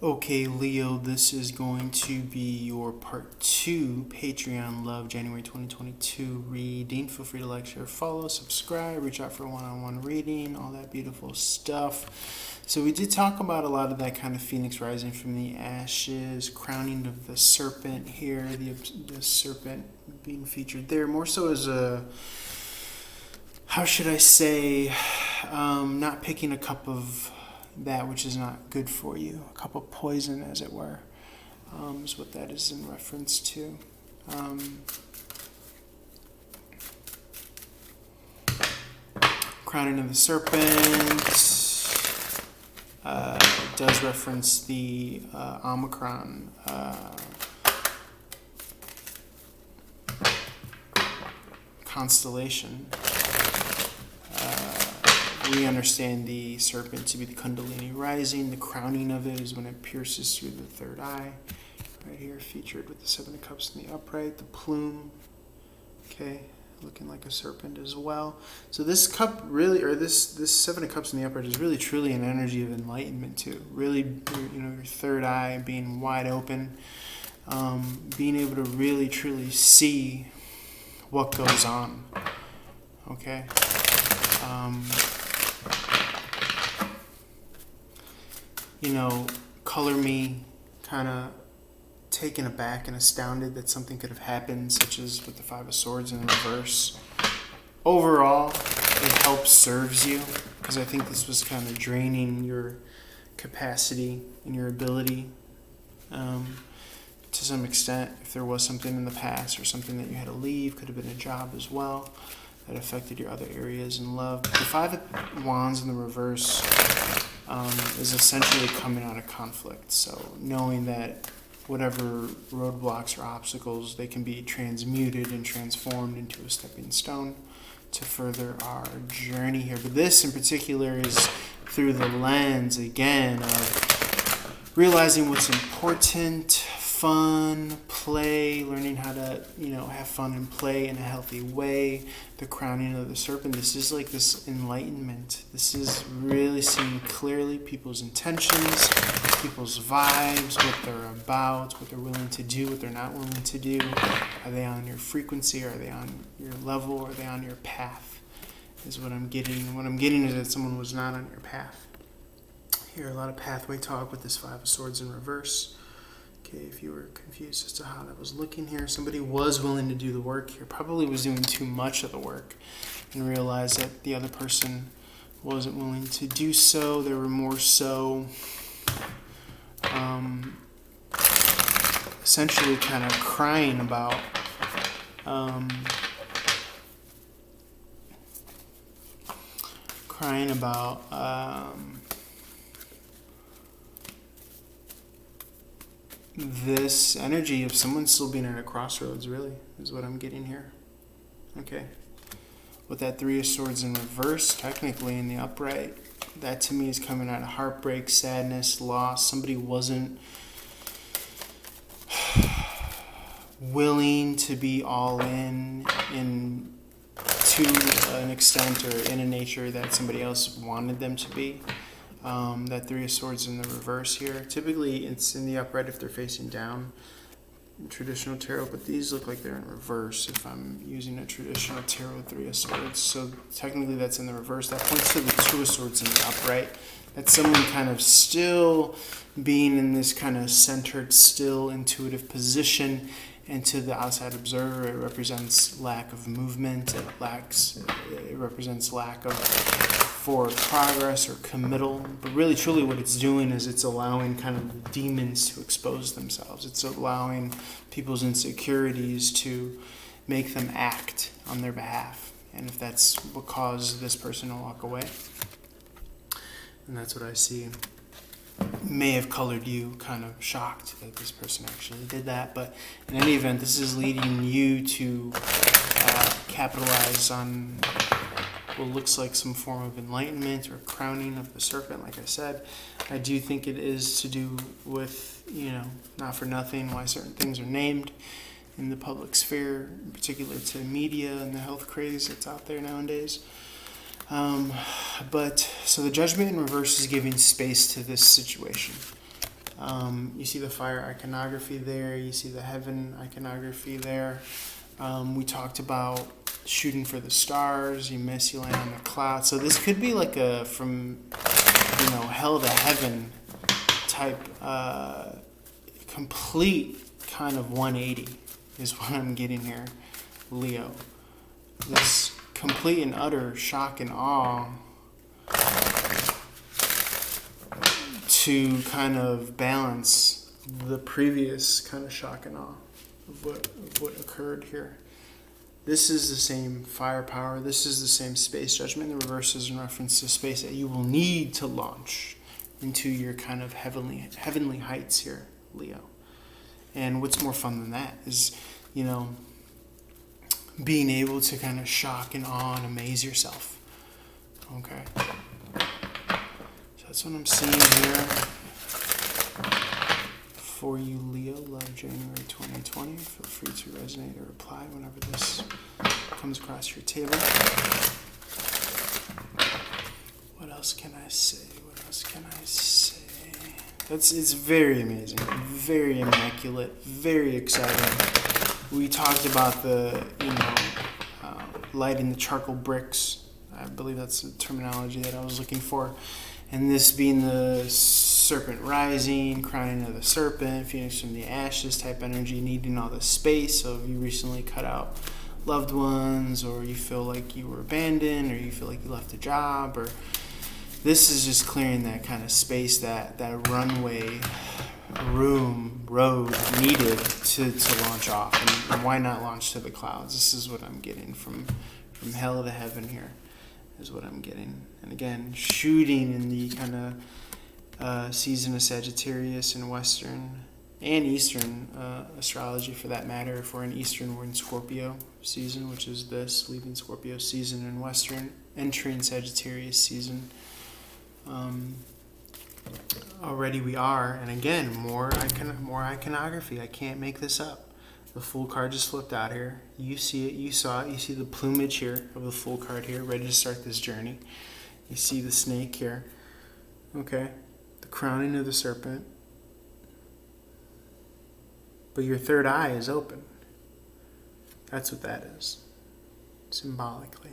Okay, Leo, this is going to be your part 2 Patreon Love January 2022 reading. Feel free to like, share, follow, subscribe, reach out for one-on-one reading, all that beautiful stuff. So we did talk about a lot of that kind of phoenix rising from the ashes, crowning of the serpent here, the serpent being featured there, more so as a, how should I say, not picking a cup of that which is not good for you, a cup of poison, as it were, is what that is in reference to. Crowning of the serpent does reference the Omicron constellation. We understand the serpent to be the Kundalini rising. The crowning of it is when it pierces through the third eye. Right here, featured with the Seven of Cups in the upright. The plume, okay, looking like a serpent as well. So this cup really, or this Seven of Cups in the upright is really truly an energy of enlightenment too. Really, your third eye being wide open, being able to really truly see what goes on. Okay. Color me kind of taken aback and astounded that something could have happened, such as with the Five of Swords in reverse. Overall, it helps serves you, because I think this was kind of draining your capacity and your ability to some extent. If there was something in the past or something that you had to leave, could have been a job as well, that affected your other areas in love. The Five of Wands in the reverse is essentially coming out of conflict. So knowing that whatever roadblocks or obstacles, they can be transmuted and transformed into a stepping stone to further our journey here. But this in particular is through the lens, again, of realizing what's important, fun, play, learning how to, have fun and play in a healthy way. The crowning of the serpent, this is like this enlightenment. This is really seeing clearly people's intentions, people's vibes, what they're about, what they're willing to do, what they're not willing to do. Are they on your frequency? Are they on your level? Are they on your path? Is what I'm getting. What I'm getting is that someone was not on your path. Here, a lot of pathway talk with this Five of Swords in reverse. Okay, if you were confused as to how that was looking here, somebody was willing to do the work here, probably was doing too much of the work, and realized that the other person wasn't willing to do so. They were more so essentially kind of crying about this energy of someone still being at a crossroads, really, is what I'm getting here. Okay. With that Three of Swords in reverse, technically in the upright, that to me is coming out of heartbreak, sadness, loss. Somebody wasn't willing to be all in to an extent or in a nature that somebody else wanted them to be. That Three of Swords in the reverse here. Typically, it's in the upright if they're facing down in traditional tarot, but these look like they're in reverse if I'm using a traditional tarot Three of Swords. So technically that's in the reverse. That points to the Two of Swords in the upright. That's someone kind of still being in this kind of centered, still intuitive position. And to the outside observer, it represents lack of movement. It represents lack of forward progress or committal. But really, truly what it's doing is it's allowing kind of demons to expose themselves. It's allowing people's insecurities to make them act on their behalf. And if that's what caused this person to walk away, and that's what I see, may have colored you kind of shocked that this person actually did that. But in any event, this is leading you to capitalize on what looks like some form of enlightenment or crowning of the serpent. Like I said, I do think it is to do with, not for nothing, why certain things are named in the public sphere, in particular to media and the health craze that's out there nowadays. So the Judgment in reverse is giving space to this situation. You see the fire iconography there. You see the heaven iconography there. We talked about shooting for the stars. You miss, you land on the clouds. So this could be like a from, hell to heaven type, complete kind of 180 is what I'm getting here, Leo. This complete and utter shock and awe to kind of balance the previous kind of shock and awe of what occurred here. This is the same firepower. This is the same space judgment. The reverse is in reference to space that you will need to launch into your kind of heavenly heights here, Leo. And what's more fun than that is, being able to kind of shock and awe and amaze yourself. Okay. So that's what I'm seeing here for you, Leo. Love January 2020. Feel free to resonate or reply whenever this comes across your table. What else can I say? It's very amazing, very immaculate, very exciting. We talked about the, lighting the charcoal bricks. I believe that's the terminology that I was looking for. And this being the serpent rising, crowning of the serpent, phoenix from the ashes type energy, needing all the space. So if you recently cut out loved ones, or you feel like you were abandoned, or you feel like you left a job, or this is just clearing that kind of space, that runway, road needed to launch off. And why not launch to the clouds? This is what I'm getting from hell to heaven here, is what I'm getting. And again, shooting in the kind of season of Sagittarius and Western and Eastern astrology for that matter. If we're in Eastern, we're in Scorpio season, which is this, leaving Scorpio season, and Western, entering Sagittarius season. Already we are, and again, more iconography. I can't make this up. The Fool card just flipped out here. You see it, you saw it. You see the plumage here of the Fool card here, ready to start this journey. You see the snake here. Okay, the crowning of the serpent. But your third eye is open. That's what that is, symbolically.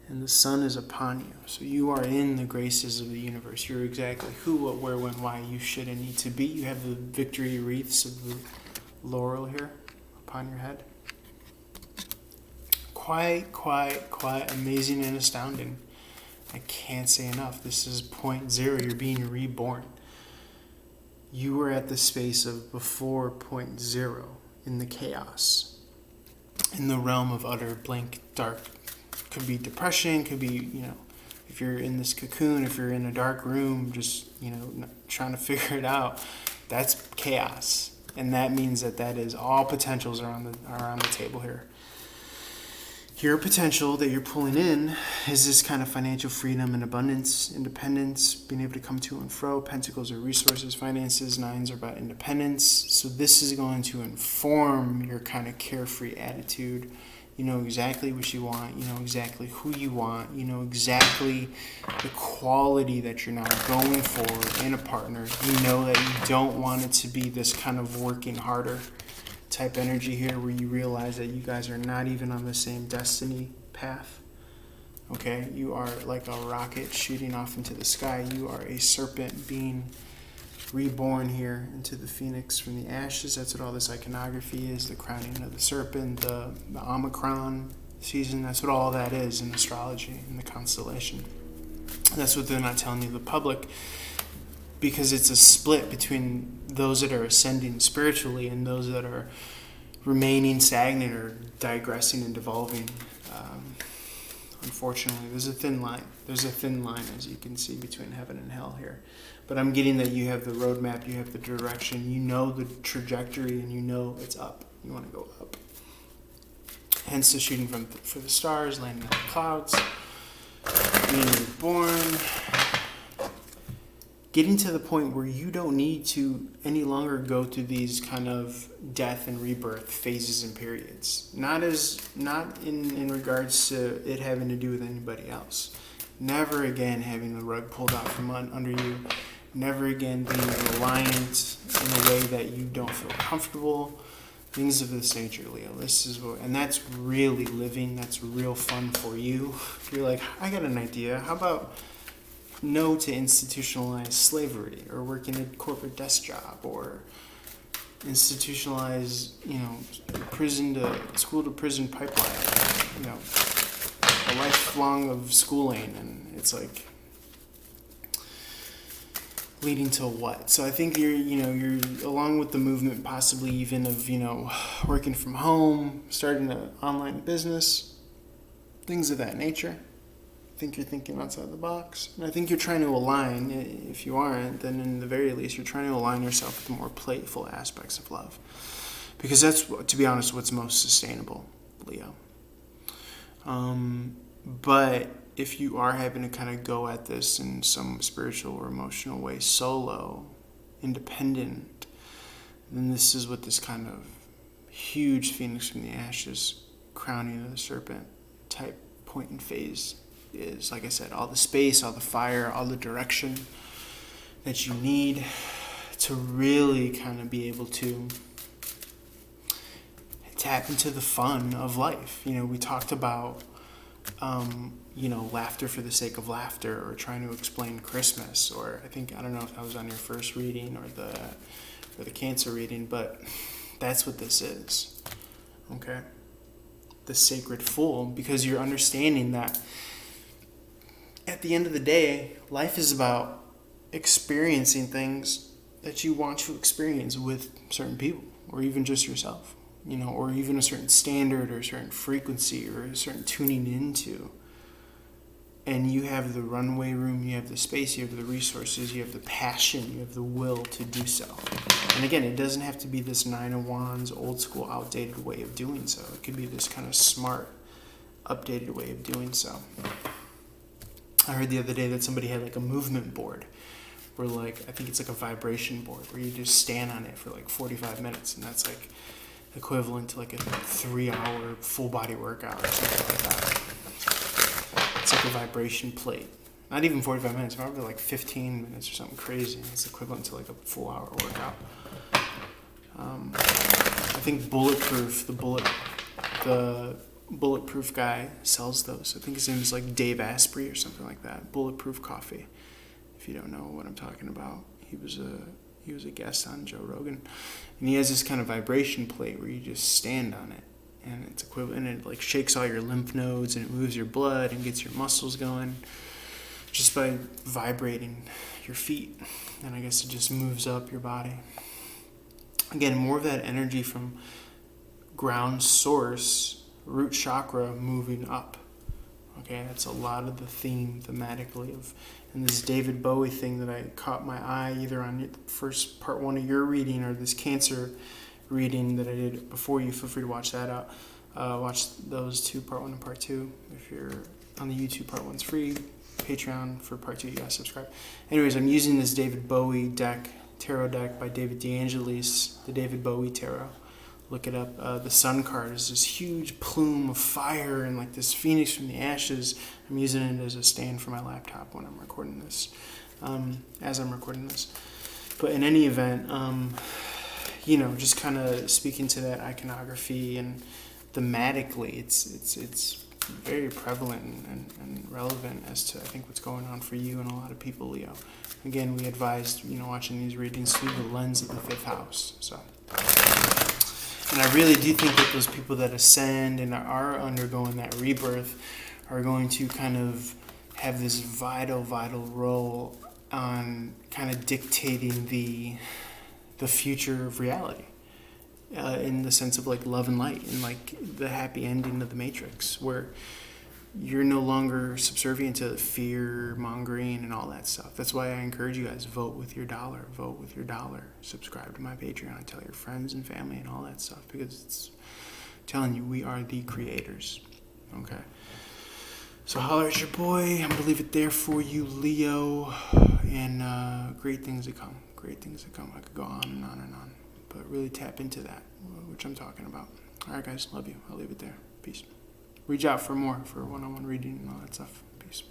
And the sun is upon you. So you are in the graces of the universe. You're exactly who, what, where, when, why you should and need to be. You have the victory wreaths of the laurel here upon your head. Quite amazing and astounding. I can't say enough. This is point zero. You're being reborn. You were at the space of before point zero in the chaos, in the realm of utter blank dark. Could be depression, could be, if you're in this cocoon, if you're in a dark room, just, trying to figure it out, that's chaos. And that means that is all potentials are on the table here. Your potential that you're pulling in is this kind of financial freedom and abundance, independence, being able to come to and fro. Pentacles are resources, finances. Nines are about independence. So this is going to inform your kind of carefree attitude. You know exactly what you want. You know exactly who you want. You know exactly the quality that you're now going for in a partner. You know that you don't want it to be this kind of working harder type energy here, where you realize that you guys are not even on the same destiny path. Okay, you are like a rocket shooting off into the sky. You are a serpent being reborn here into the phoenix from the ashes. That's what all this iconography is, the crowning of the serpent, the Omicron season. That's what all that is in astrology, in the constellation. That's what they're not telling you, the public, because it's a split between those that are ascending spiritually and those that are remaining stagnant or digressing and devolving. Unfortunately, there's a thin line. There's a thin line, as you can see, between heaven and hell here. But I'm getting that you have the roadmap, you have the direction, you know the trajectory, and you know it's up. You want to go up. Hence the shooting for the stars, landing on the clouds, being reborn, getting to the point where you don't need to any longer go through these kind of death and rebirth phases and periods. Not in regards to it having to do with anybody else. Never again having the rug pulled out from under you never again being reliant in a way that you don't feel comfortable. Things of this nature, Leo. And that's really living. That's real fun for you. If you're like, I got an idea. How about no to institutionalized slavery, or working a corporate desk job, or institutionalized, school to prison pipeline, a lifelong of schooling, and it's like leading to what? So I think you're along with the movement, possibly even of, working from home, starting an online business, things of that nature. I think you're thinking outside the box. And I think you're trying to align. If you aren't, then in the very least, you're trying to align yourself with the more playful aspects of love. Because that's, to be honest, what's most sustainable, Leo. But if you are having to kind of go at this in some spiritual or emotional way solo, independent, then this is what this kind of huge phoenix from the ashes, crowning of the serpent type point and phase is. Like I said, all the space, all the fire, all the direction that you need to really kind of be able to tap into the fun of life. We talked about laughter for the sake of laughter, or trying to explain Christmas, or I don't know if that was on your first reading or the Cancer reading, but that's what this is. Okay? The sacred fool, because you're understanding that at the end of the day, life is about experiencing things that you want to experience with certain people, or even just yourself, or even a certain standard or a certain frequency or a certain tuning into. And you have the runway room, you have the space, you have the resources, you have the passion, you have the will to do so. And again, it doesn't have to be this Nine of Wands, old school, outdated way of doing so. It could be this kind of smart, updated way of doing so. I heard the other day that somebody had like a movement board where I think it's like a vibration board where you just stand on it for like 45 minutes, and that's like equivalent to like a 3-hour full body workout or something like that. It's like a vibration plate. Not even 45 minutes, probably like 15 minutes or something crazy. It's equivalent to like a full hour workout. I think Bulletproof, the Bulletproof guy sells those. I think his name is like Dave Asprey or something like that. Bulletproof Coffee. If you don't know what I'm talking about, he was a guest on Joe Rogan, and he has this kind of vibration plate where you just stand on it, and it's equivalent. And it like shakes all your lymph nodes, and it moves your blood and gets your muscles going just by vibrating your feet. And I guess it just moves up your body. Again, more of that energy from ground source, root chakra, moving up. Okay, that's a lot of the theme thematically of, and this David Bowie thing that I caught my eye either on the first part 1 of your reading or this Cancer reading that I did before you. Feel free to watch that out. Watch those two, part 1 and part 2. If you're on the YouTube, part 1's free. Patreon for part 2, you gotta subscribe. Anyways, I'm using this David Bowie tarot deck by David DeAngelis, the David Bowie Tarot. Look it up. The Sun card is this huge plume of fire and like this phoenix from the ashes. I'm using it as a stand for my laptop when I'm recording this, as I'm recording this. But in any event, just kind of speaking to that iconography and thematically, it's very prevalent and relevant as to, I think, what's going on for you and a lot of people, Leo. Again, we advised, watching these readings through the lens of the 5th house. So. And I really do think that those people that ascend and are undergoing that rebirth are going to kind of have this vital role on kind of dictating the future of reality, in the sense of like love and light and like the happy ending of the Matrix, where you're no longer subservient to fear mongering and all that stuff. That's why I encourage you guys, vote with your dollar, subscribe to my Patreon, tell your friends and family and all that stuff, because it's telling you we are the creators. Okay, so holler at your boy. I'm gonna leave it there for you, Leo, and great things to come. I could go on and on and on, but really tap into that, which I'm talking about. All right, guys, love you. I'll leave it there. Peace. Reach out for more, for one-on-one reading and all that stuff. Peace.